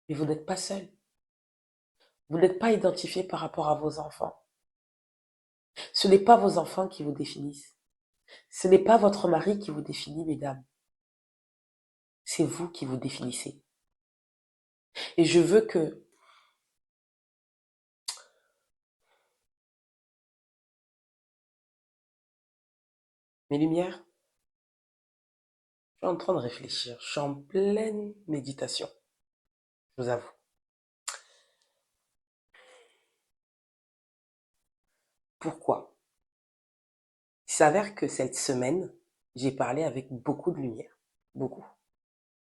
Mais vous n'êtes pas seul. Vous n'êtes pas identifié par rapport à vos enfants. Ce n'est pas vos enfants qui vous définissent. Ce n'est pas votre mari qui vous définit, mesdames. C'est vous qui vous définissez. Et je veux que mes lumières, je suis en train de réfléchir. Je suis en pleine méditation, je vous avoue. Pourquoi? Il s'avère que cette semaine, j'ai parlé avec beaucoup de lumière. Beaucoup.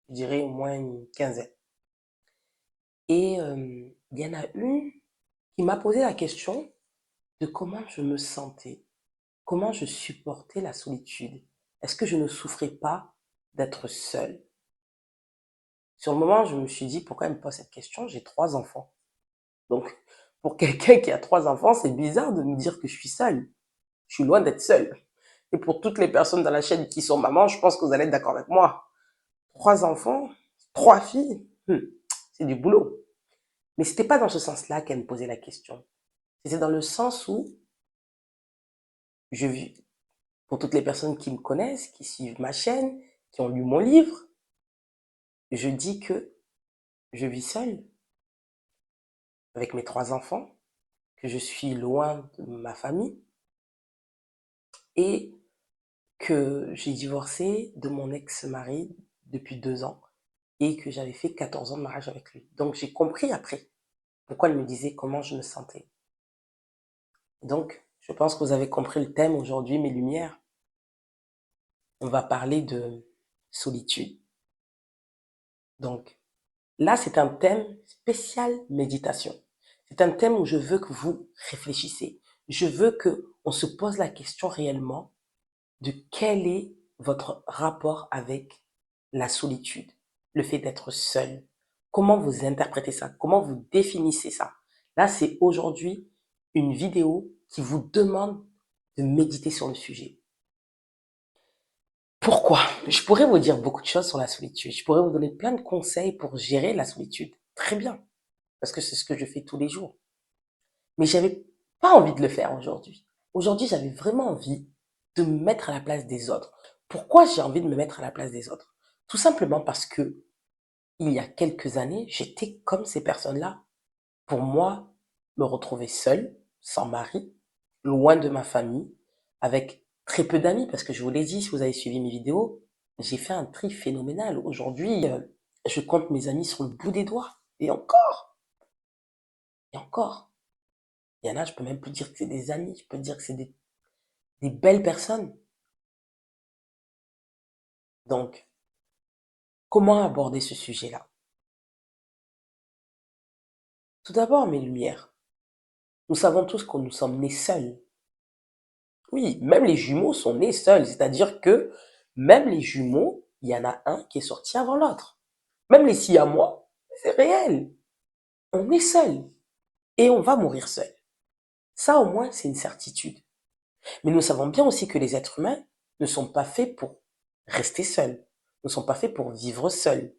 Je dirais au moins une quinzaine. Et il y en a une qui m'a posé la question de comment je me sentais, comment je supportais la solitude. Est-ce que je ne souffrais pas d'être seule? Sur le moment, je me suis dit, pourquoi elle me pose cette question? J'ai 3 enfants. Donc, pour quelqu'un qui a 3 enfants, c'est bizarre de me dire que je suis seule. Je suis loin d'être seule. Et pour toutes les personnes dans la chaîne qui sont mamans, je pense que vous allez être d'accord avec moi. 3 enfants, 3 filles, c'est du boulot. Mais c'était pas dans ce sens-là qu'elle me posait la question. C'était dans le sens où je vis, pour toutes les personnes qui me connaissent, qui suivent ma chaîne, qui ont lu mon livre, je dis que je vis seule avec mes 3 enfants, que je suis loin de ma famille et que j'ai divorcé de mon ex-mari depuis 2 ans et que j'avais fait 14 ans de mariage avec lui. Donc j'ai compris après pourquoi elle me disait comment je me sentais. Donc je pense que vous avez compris le thème aujourd'hui, mes lumières. On va parler de solitude. Donc là, c'est un thème spécial méditation. C'est un thème où je veux que vous réfléchissez. Je veux que on se pose la question réellement de quel est votre rapport avec la solitude, le fait d'être seul. Comment vous interprétez ça? Comment vous définissez ça? Là, c'est aujourd'hui une vidéo qui vous demande de méditer sur le sujet. Pourquoi? Je pourrais vous dire beaucoup de choses sur la solitude. Je pourrais vous donner plein de conseils pour gérer la solitude. Très bien. Parce que c'est ce que je fais tous les jours. Mais j'avais pas envie de le faire aujourd'hui. Aujourd'hui, j'avais vraiment envie de me mettre à la place des autres. Pourquoi j'ai envie de me mettre à la place des autres? Tout simplement parce que il y a quelques années, j'étais comme ces personnes-là. Pour moi, me retrouver seule, sans mari, loin de ma famille, avec très peu d'amis, parce que je vous l'ai dit, si vous avez suivi mes vidéos, j'ai fait un tri phénoménal. Aujourd'hui, je compte mes amis sur le bout des doigts. Et encore. Il y en a, je peux même plus dire que c'est des amis, je peux dire que c'est des belles personnes. Donc, comment aborder ce sujet-là? Tout d'abord, mes lumières. Nous savons tous que nous sommes nés seuls. Oui, même les jumeaux sont nés seuls, c'est-à-dire que même les jumeaux, il y en a un qui est sorti avant l'autre. Même les siamois, c'est réel. On est seul et on va mourir seul. Ça, au moins, c'est une certitude. Mais nous savons bien aussi que les êtres humains ne sont pas faits pour rester seuls, ne sont pas faits pour vivre seuls.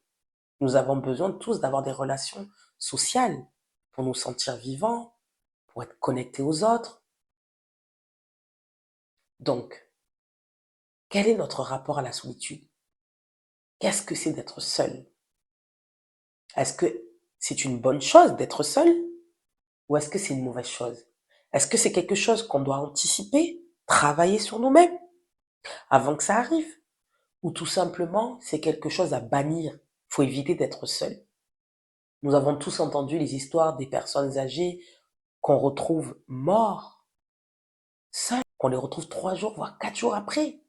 Nous avons besoin tous d'avoir des relations sociales pour nous sentir vivants, pour être connectés aux autres. Donc, quel est notre rapport à la solitude? Qu'est-ce que c'est d'être seul? Est-ce que c'est une bonne chose d'être seul ou est-ce que c'est une mauvaise chose? Est-ce que c'est quelque chose qu'on doit anticiper, travailler sur nous-mêmes avant que ça arrive? Ou tout simplement, c'est quelque chose à bannir? Il faut éviter d'être seul. Nous avons tous entendu les histoires des personnes âgées qu'on retrouve morts, seuls, qu'on les retrouve 3 jours, voire 4 jours après.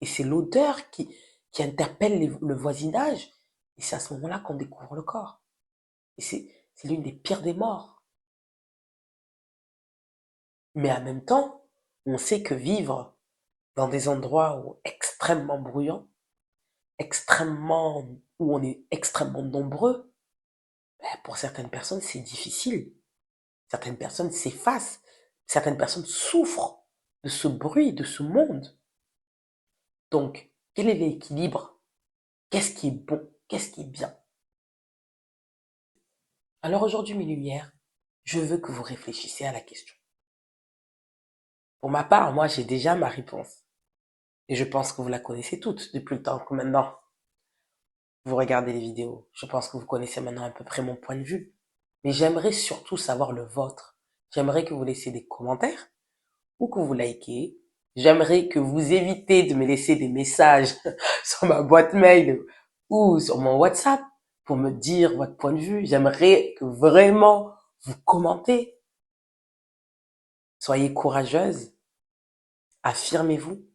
Et c'est l'odeur qui interpelle le voisinage. Et c'est à ce moment-là qu'on découvre le corps. Et c'est l'une des pires des morts. Mais en même temps, on sait que vivre dans des endroits extrêmement bruyants, où on est extrêmement nombreux, ben, pour certaines personnes, c'est difficile. Certaines personnes s'effacent. Certaines personnes souffrent de ce bruit, de ce monde. Donc, quel est l'équilibre? Qu'est-ce qui est bon? Qu'est-ce qui est bien? Alors aujourd'hui, mes lumières, je veux que vous réfléchissiez à la question. Pour ma part, moi, j'ai déjà ma réponse. Et je pense que vous la connaissez toutes depuis le temps que maintenant vous regardez les vidéos. Je pense que vous connaissez maintenant à peu près mon point de vue. Mais j'aimerais surtout savoir le vôtre. J'aimerais que vous laissiez des commentaires ou que vous likez. J'aimerais que vous évitez de me laisser des messages sur ma boîte mail ou sur mon WhatsApp pour me dire votre point de vue. J'aimerais que vraiment vous commentez. Soyez courageuse, affirmez-vous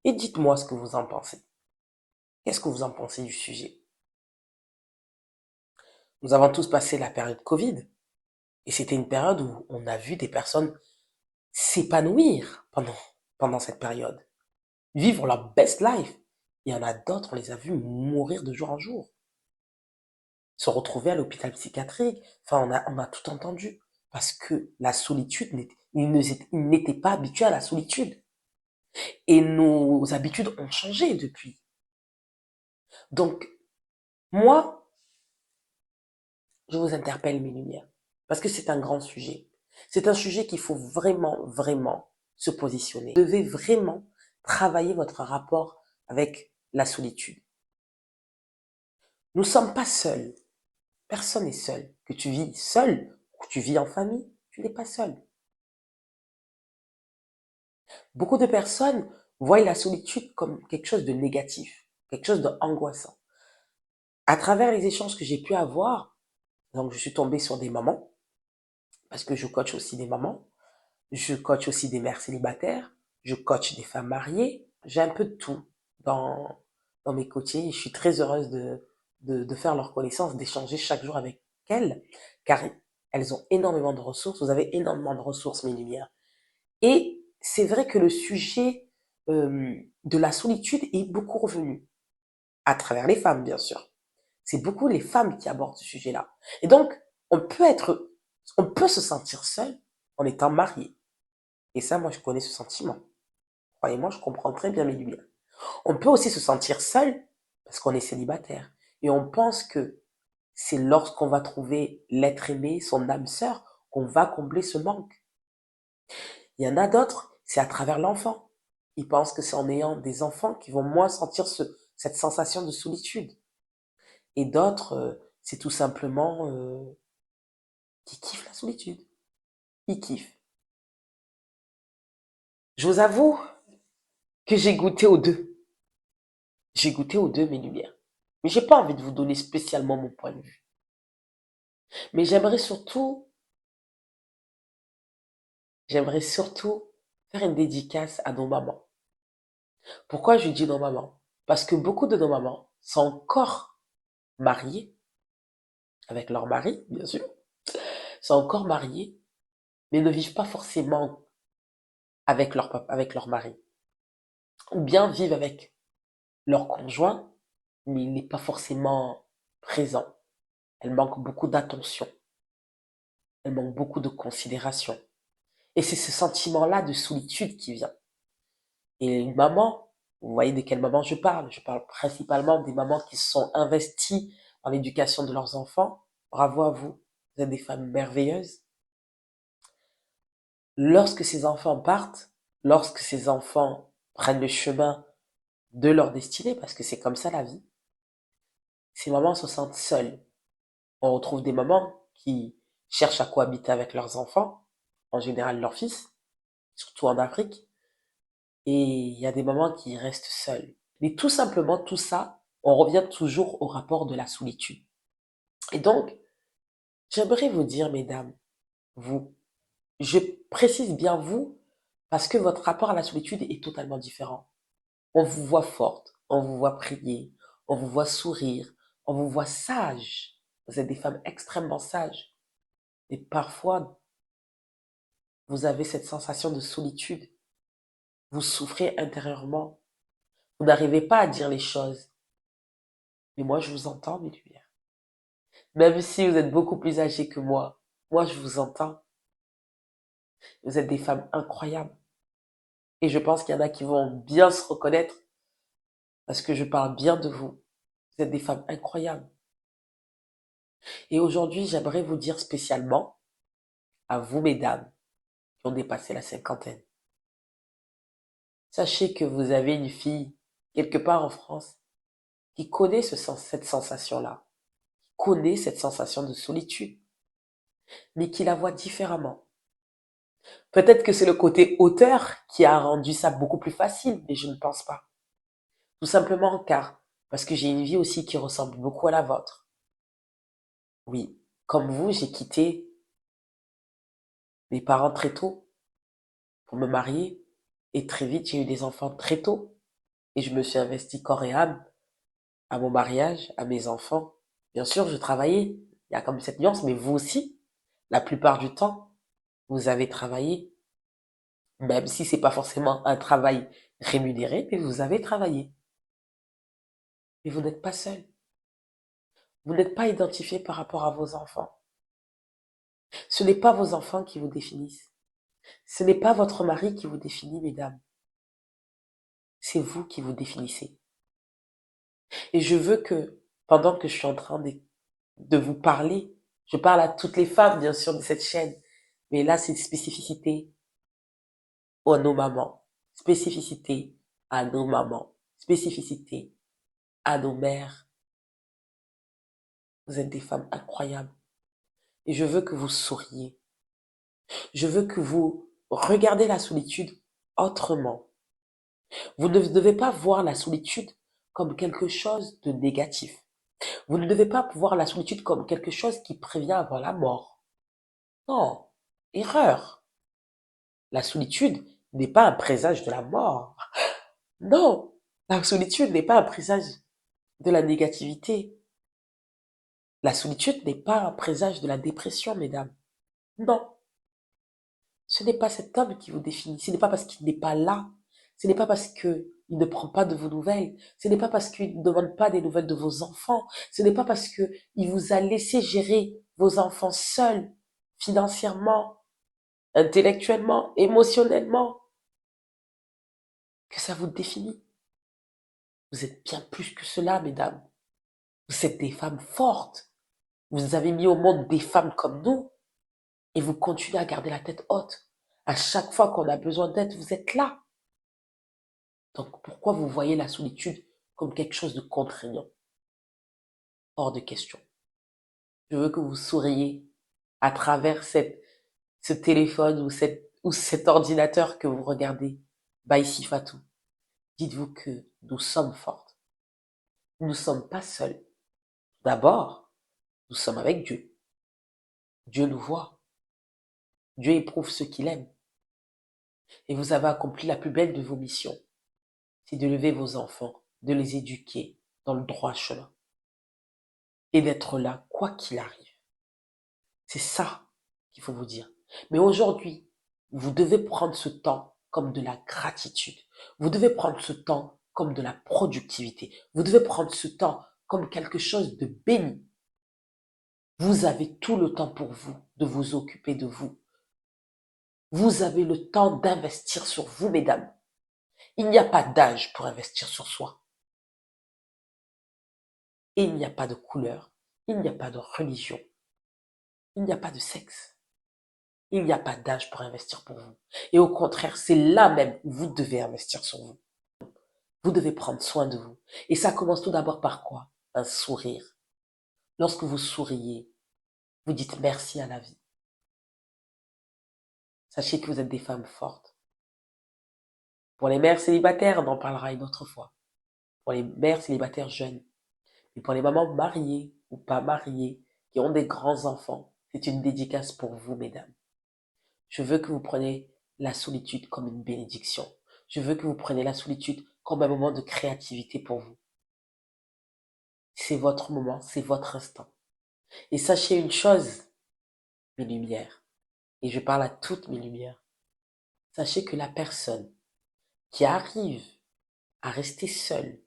et dites-moi ce que vous en pensez. Qu'est-ce que vous en pensez du sujet? Nous avons tous passé la période Covid et c'était une période où on a vu des personnes s'épanouir pendant cette période, vivre leur best life. Il y en a d'autres, on les a vus mourir de jour en jour, se retrouver à l'hôpital psychiatrique. Enfin, on a tout entendu parce que la solitude, ils n'étaient pas habitués à la solitude et nos habitudes ont changé depuis. Donc, moi, je vous interpelle, mes lumières, parce que c'est un grand sujet. C'est un sujet qu'il faut vraiment, vraiment se positionner. Vous devez vraiment travailler votre rapport avec la solitude. Nous ne sommes pas seuls. Personne n'est seul. Que tu vis seul ou que tu vis en famille, tu n'es pas seul. Beaucoup de personnes voient la solitude comme quelque chose de négatif, quelque chose d'angoissant. À travers les échanges que j'ai pu avoir, donc je suis tombée sur des mamans, parce que je coach aussi des mamans, je coach aussi des mères célibataires, je coach des femmes mariées, j'ai un peu de tout dans mes coachings et je suis très heureuse de faire leur connaissance, d'échanger chaque jour avec elles, car elles ont énormément de ressources, vous avez énormément de ressources, mes lumières. Et c'est vrai que le sujet de la solitude est beaucoup revenu, à travers les femmes, bien sûr. C'est beaucoup les femmes qui abordent ce sujet-là. Et donc, on peut se sentir seul en étant marié. Et ça, moi, je connais ce sentiment. Croyez-moi, je comprends très bien mes lumières. On peut aussi se sentir seul parce qu'on est célibataire. Et on pense que c'est lorsqu'on va trouver l'être aimé, son âme sœur, qu'on va combler ce manque. Il y en a d'autres, c'est à travers l'enfant. Ils pensent que c'est en ayant des enfants qu'ils vont moins sentir cette sensation de solitude. Et d'autres, c'est tout simplement qu'ils kiffent la solitude. Ils kiffent. Je vous avoue que j'ai goûté aux deux. J'ai goûté aux deux, mes lumières. Mais j'ai pas envie de vous donner spécialement mon point de vue. Mais j'aimerais surtout faire une dédicace à nos mamans. Pourquoi je dis nos mamans? Parce que beaucoup de nos mamans sont encore mariées, avec leur mari, bien sûr, sont encore mariées, mais ne vivent pas forcément avec leur mari. Ou bien vivent avec leur conjoint, mais il n'est pas forcément présent. Elles manquent beaucoup d'attention. Elles manquent beaucoup de considération. Et c'est ce sentiment-là de solitude qui vient. Et une maman, vous voyez de quelle maman je parle? Je parle principalement des mamans qui se sont investies dans l'éducation de leurs enfants. Bravo à vous. Vous êtes des femmes merveilleuses. Lorsque ces enfants partent, lorsque ces enfants prennent le chemin de leur destinée, parce que c'est comme ça la vie, ces mamans se sentent seules. On retrouve des mamans qui cherchent à cohabiter avec leurs enfants, en général leurs fils, surtout en Afrique, et il y a des mamans qui restent seules. Mais tout simplement, tout ça, on revient toujours au rapport de la solitude. Et donc, j'aimerais vous dire, mesdames, vous, je précise bien vous, parce que votre rapport à la solitude est totalement différent. On vous voit forte, on vous voit prier, on vous voit sourire, on vous voit sage. Vous êtes des femmes extrêmement sages. Et parfois, vous avez cette sensation de solitude. Vous souffrez intérieurement. Vous n'arrivez pas à dire les choses. Mais moi, je vous entends, mes lumières. Même si vous êtes beaucoup plus âgées que moi, je vous entends. Vous êtes des femmes incroyables. Et je pense qu'il y en a qui vont bien se reconnaître parce que je parle bien de vous. Vous êtes des femmes incroyables. Et aujourd'hui, j'aimerais vous dire spécialement à vous, mesdames, qui ont dépassé la cinquantaine. Sachez que vous avez une fille quelque part en France qui connaît cette sensation-là, connaît cette sensation de solitude, mais qui la voit différemment. Peut-être que c'est le côté auteur qui a rendu ça beaucoup plus facile, mais je ne pense pas. Tout simplement parce que j'ai une vie aussi qui ressemble beaucoup à la vôtre. Oui, comme vous, j'ai quitté mes parents très tôt pour me marier et très vite j'ai eu des enfants très tôt et je me suis investi corps et âme à mon mariage, à mes enfants. Bien sûr, je travaillais, il y a comme cette nuance, mais vous aussi, la plupart du temps, vous avez travaillé, même si c'est pas forcément un travail rémunéré, mais vous avez travaillé. Mais vous n'êtes pas seul. Vous n'êtes pas identifié par rapport à vos enfants. Ce n'est pas vos enfants qui vous définissent. Ce n'est pas votre mari qui vous définit, mesdames. C'est vous qui vous définissez. Et je veux que, pendant que je suis en train de vous parler, je parle à toutes les femmes, bien sûr, de cette chaîne. Mais là, c'est une spécificité à nos mamans. Spécificité à nos mamans. Spécificité à nos mères. Vous êtes des femmes incroyables. Et je veux que vous souriez. Je veux que vous regardez la solitude autrement. Vous ne devez pas voir la solitude comme quelque chose de négatif. Vous ne devez pas voir la solitude comme quelque chose qui prévient avant la mort. Non, erreur. La solitude n'est pas un présage de la mort. Non, la solitude n'est pas un présage de la négativité. La solitude n'est pas un présage de la dépression, mesdames. Non, ce n'est pas cet homme qui vous définit. Ce n'est pas parce qu'il n'est pas là. Ce n'est pas parce qu'il ne prend pas de vos nouvelles. Ce n'est pas parce qu'il ne demande pas des nouvelles de vos enfants. Ce n'est pas parce qu'il vous a laissé gérer vos enfants seuls, financièrement, intellectuellement, émotionnellement, que ça vous définit. Vous êtes bien plus que cela, mesdames. Vous êtes des femmes fortes. Vous avez mis au monde des femmes comme nous et vous continuez à garder la tête haute. À chaque fois qu'on a besoin d'aide, vous êtes là. Donc pourquoi vous voyez la solitude comme quelque chose de contraignant? Hors de question. Je veux que vous souriez à travers ce téléphone ou cet ordinateur que vous regardez. Baïsi Fatou. Dites-vous que nous sommes fortes. Nous ne sommes pas seuls. D'abord, nous sommes avec Dieu. Dieu nous voit. Dieu éprouve ceux qu'il aime. Et vous avez accompli la plus belle de vos missions. C'est de lever vos enfants, de les éduquer dans le droit chemin. Et d'être là, quoi qu'il arrive. C'est ça qu'il faut vous dire. Mais aujourd'hui, vous devez prendre ce temps comme de la gratitude. Vous devez prendre ce temps comme de la productivité. Vous devez prendre ce temps comme quelque chose de béni. Vous avez tout le temps pour vous, de vous occuper de vous. Vous avez le temps d'investir sur vous, mesdames. Il n'y a pas d'âge pour investir sur soi. Et il n'y a pas de couleur. Il n'y a pas de religion. Il n'y a pas de sexe. Il n'y a pas d'âge pour investir pour vous. Et au contraire, c'est là même où vous devez investir sur vous. Vous devez prendre soin de vous. Et ça commence tout d'abord par quoi? Un sourire. Lorsque vous souriez, vous dites merci à la vie. Sachez que vous êtes des femmes fortes. Pour les mères célibataires, on en parlera une autre fois. Pour les mères célibataires jeunes. Et pour les mamans mariées ou pas mariées, qui ont des grands enfants, c'est une dédicace pour vous, mesdames. Je veux que vous preniez la solitude comme une bénédiction. Je veux que vous preniez la solitude comme un moment de créativité pour vous. C'est votre moment, c'est votre instant. Et sachez une chose, mes lumières, et je parle à toutes mes lumières, sachez que la personne qui arrive à rester seule,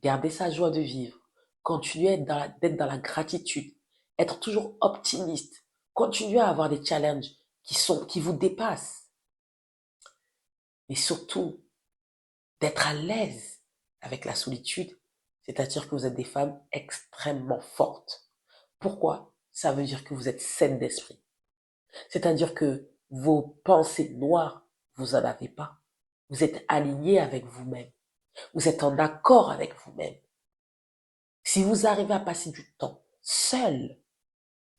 garder sa joie de vivre, continuer d'être dans la gratitude, être toujours optimiste, continuer à avoir des challenges qui vous dépassent, mais surtout d'être à l'aise avec la solitude, c'est-à-dire que vous êtes des femmes extrêmement fortes. Pourquoi? ça veut dire que vous êtes saine d'esprit. C'est-à-dire que vos pensées noires, vous en avez pas. Vous êtes aligné avec vous-même. Vous êtes en accord avec vous-même. Si vous arrivez à passer du temps seul,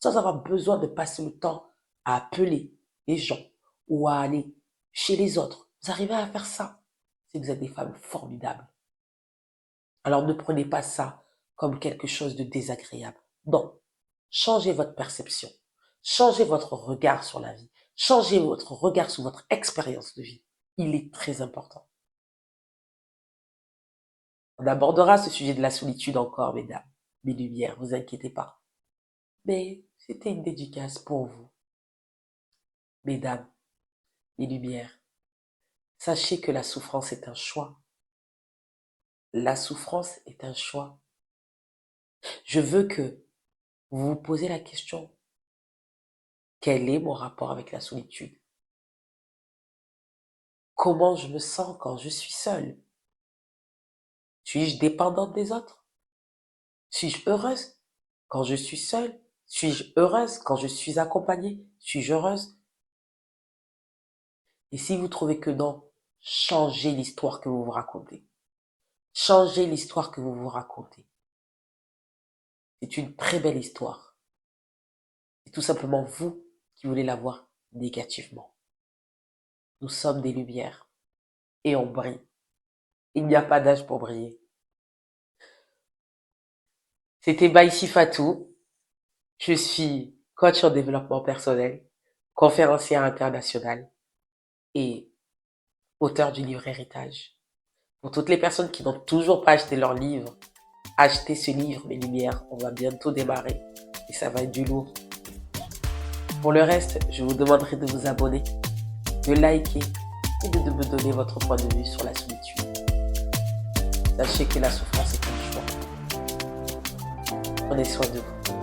sans avoir besoin de passer le temps à appeler les gens ou à aller chez les autres, vous arrivez à faire ça, c'est que vous êtes des femmes formidables. Alors ne prenez pas ça comme quelque chose de désagréable. Non, changez votre perception, changez votre regard sur la vie, changez votre regard sur votre expérience de vie. Il est très important. On abordera ce sujet de la solitude encore, mesdames, mes lumières, vous inquiétez pas. Mais c'était une dédicace pour vous, mesdames, mes lumières. Sachez que la souffrance est un choix. La souffrance est un choix. Je veux que vous vous posez la question, quel est mon rapport avec la solitude? Comment je me sens quand je suis seule? Suis-je dépendante des autres? Suis-je heureuse quand je suis seule? Suis-je heureuse quand je suis accompagnée? Suis-je heureuse? Et si vous trouvez que non, changez l'histoire que vous vous racontez. Changez l'histoire que vous vous racontez. C'est une très belle histoire. C'est tout simplement vous qui voulez la voir négativement. Nous sommes des lumières et on brille. Il n'y a pas d'âge pour briller. C'était Baïsi Fatou. Je suis coach en développement personnel, conférencière international et auteur du livre Héritage. Pour toutes les personnes qui n'ont toujours pas acheté leur livre, achetez ce livre, mes lumières. On va bientôt démarrer et ça va être du lourd. Pour le reste, je vous demanderai de vous abonner, de liker et de me donner votre point de vue sur la solitude. Sachez que la souffrance est un choix. Prenez soin de vous.